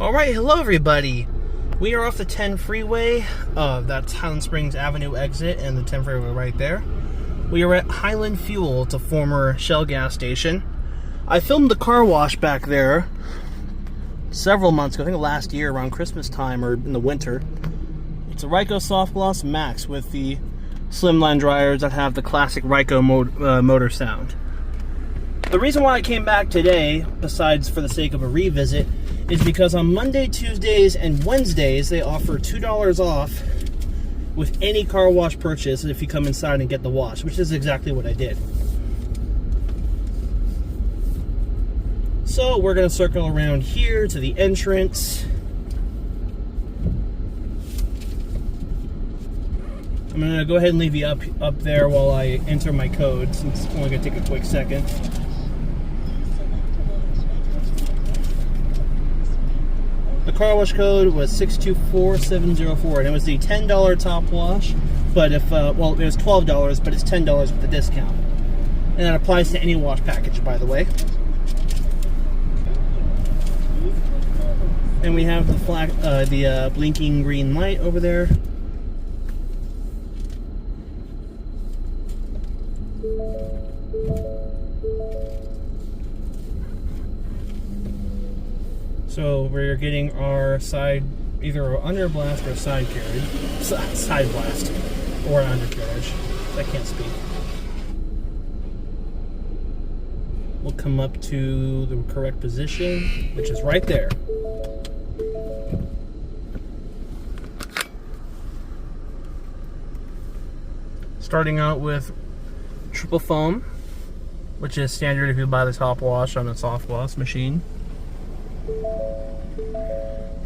Alright, hello everybody. We are off the 10 freeway. That's Highland Springs Avenue exit and the 10 freeway right there. We are at Highland Fuel. It's a former Shell gas station. I filmed the car wash back there several months ago, I think last year around Christmas time or in the winter. It's a Ryko Softgloss MAXX with the slimline dryers that have the classic Ryko motor sound. The reason why I came back today, besides for the sake of a revisit, is because on Monday, Tuesdays, and Wednesdays, they offer $2 off with any car wash purchase if you come inside and get the wash, which is exactly what I did. So we're going to circle around here to the entrance. I'm going to go ahead and leave you up there while I enter my code, since it's only going to take a quick second. The car wash code was 624704, and it was the $10 top wash. But if well, it was $12, but it's $10 with the discount, and that applies to any wash package, by the way. And we have the blinking green light over there. So we're getting our side, either under blast or side carriage, side blast, or an undercarriage. I can't speak. We'll come up to the correct position, which is right there. Starting out with triple foam, which is standard if you buy the top wash on a Softgloss machine.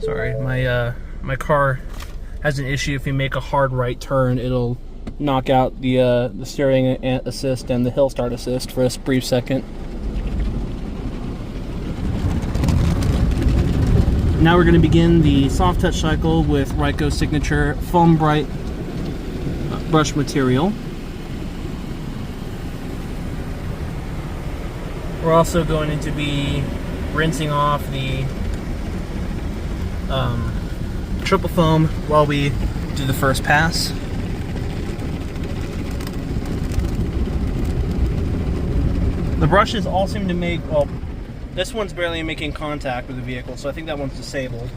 Sorry, my car has an issue. If you make a hard right turn, it'll knock out the steering assist and the hill start assist for a brief second. Now we're going to begin the soft touch cycle with Ryko Signature Foam Bright brush material. We're also going to be rinsing off the triple foam while we do the first pass. The brushes all seem to make, well, this one's barely making contact with the vehicle, so I think that one's disabled.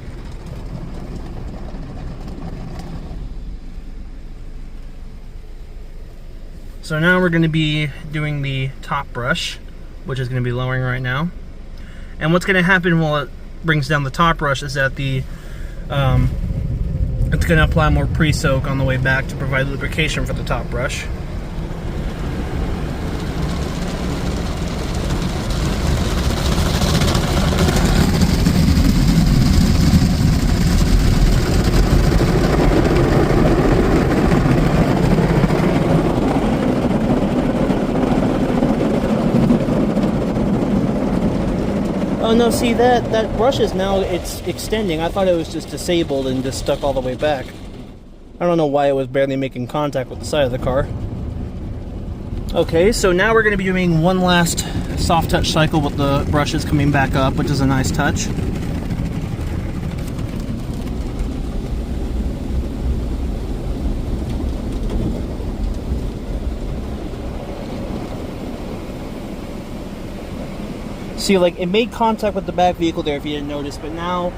So now we're going to be doing the top brush, which is going to be lowering right now. And what's going to happen while it brings down the top brush is that it's going to apply more pre-soak on the way back to provide lubrication for the top brush. Oh no, see that brush is now, it's extending. I thought it was just disabled and just stuck all the way back. I don't know why it was barely making contact with the side of the car. Okay, so now we're going to be doing one last soft touch cycle with the brushes coming back up, which is a nice touch. See, like, it made contact with the back vehicle there if you didn't notice, but now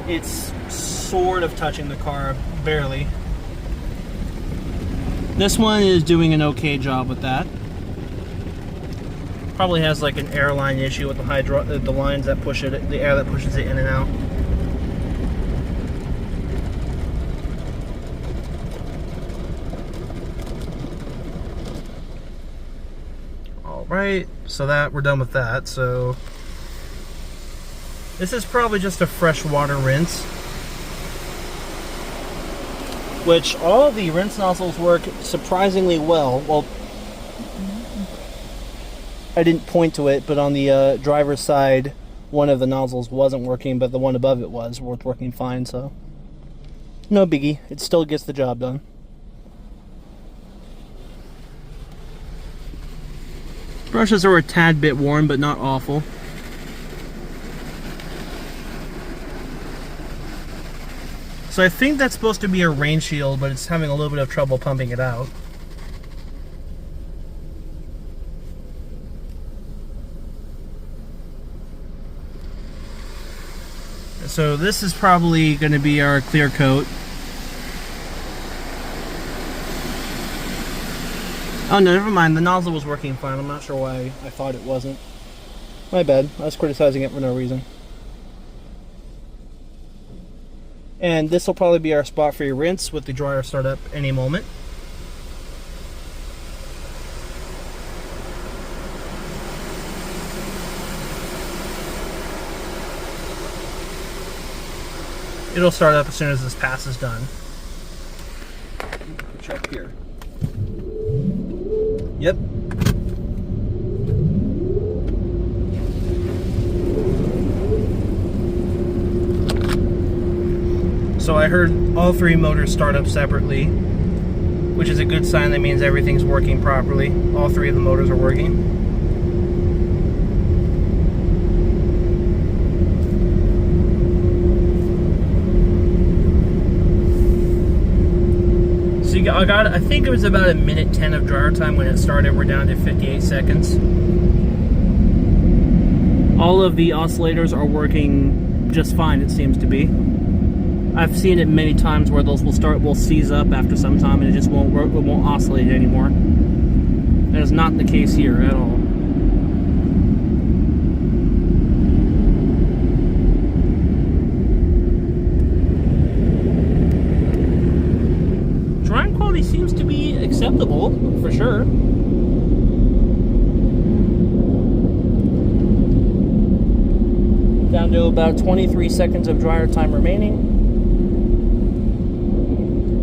it's sort of touching the car, barely. This one is doing an okay job with that. Probably has like an airline issue with the lines that push it, the air that pushes it in and out. Alright, so that we're done with that. So this is probably just a fresh water rinse, which all of the rinse nozzles work surprisingly well. Well, I didn't point to it, but on the driver's side, one of the nozzles wasn't working, but the one above it was working fine, so no biggie. It still gets the job done. Brushes are a tad bit worn, but not awful. So I think that's supposed to be a rain shield, but it's having a little bit of trouble pumping it out. So this is probably going to be our clear coat. Oh no, never mind. The nozzle was working fine. I'm not sure why I thought it wasn't. My bad. I was criticizing it for no reason. And this will probably be our spot for your rinse with the dryer startup any moment. It'll start up as soon as this pass is done. Check here. Yep. So I heard all three motors start up separately, which is a good sign. That means everything's working properly. All three of the motors are working. So I think it was about a minute 10 of dryer time when it started. We're down to 58 seconds. All of the oscillators are working just fine, it seems to be. I've seen it many times where those will seize up after some time and it just won't work, it won't oscillate anymore. That is not the case here at all. Drying quality seems to be acceptable, for sure. Down to about 23 seconds of dryer time remaining.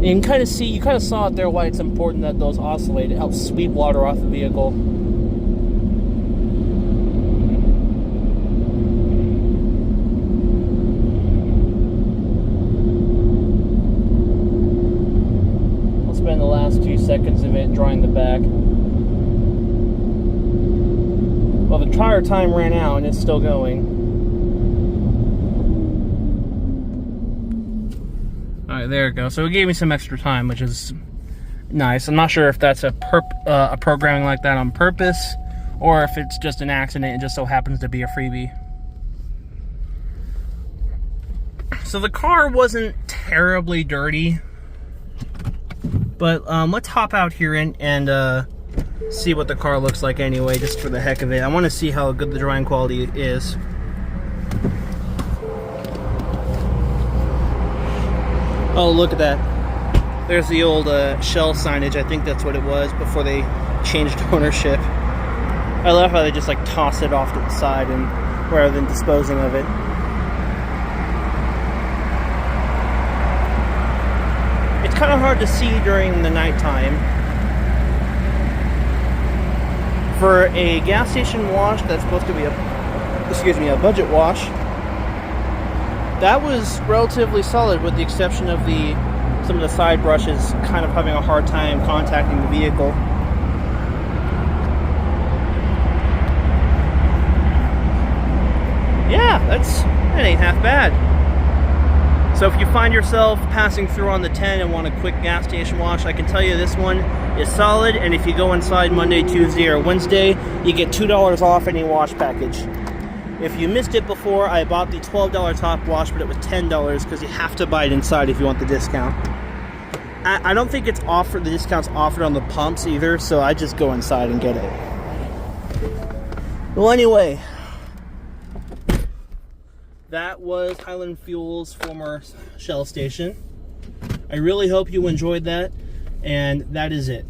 And you can kind of saw it there why it's important that those oscillate. It helps sweep water off the vehicle. I'll spend the last 2 seconds of it drying the back. Well, the dryer time ran out and it's still going. Alright, there it goes. So it gave me some extra time, which is nice. I'm not sure if that's a programming like that on purpose, or if it's just an accident and just so happens to be a freebie. So the car wasn't terribly dirty, but let's hop out here and see what the car looks like anyway, just for the heck of it. I want to see how good the drying quality is. Oh, look at that. There's the old Shell signage. I think that's what it was before they changed ownership. I love how they just like toss it off to the side and rather than disposing of it. It's kind of hard to see during the nighttime. For a gas station wash that's supposed to be a budget wash, that was relatively solid, with the exception of some of the side brushes kind of having a hard time contacting the vehicle. Yeah, that ain't half bad. So if you find yourself passing through on the 10 and want a quick gas station wash, I can tell you this one is solid, and if you go inside Monday, Tuesday, or Wednesday, you get $2 off any wash package. If you missed it before, I bought the $12 top wash, but it was $10 because you have to buy it inside if you want the discount. I don't think it's offered, the discount's offered on the pumps either, so I just go inside and get it. Well, anyway, that was Highland Fuel's former Shell station. I really hope you enjoyed that, and that is it.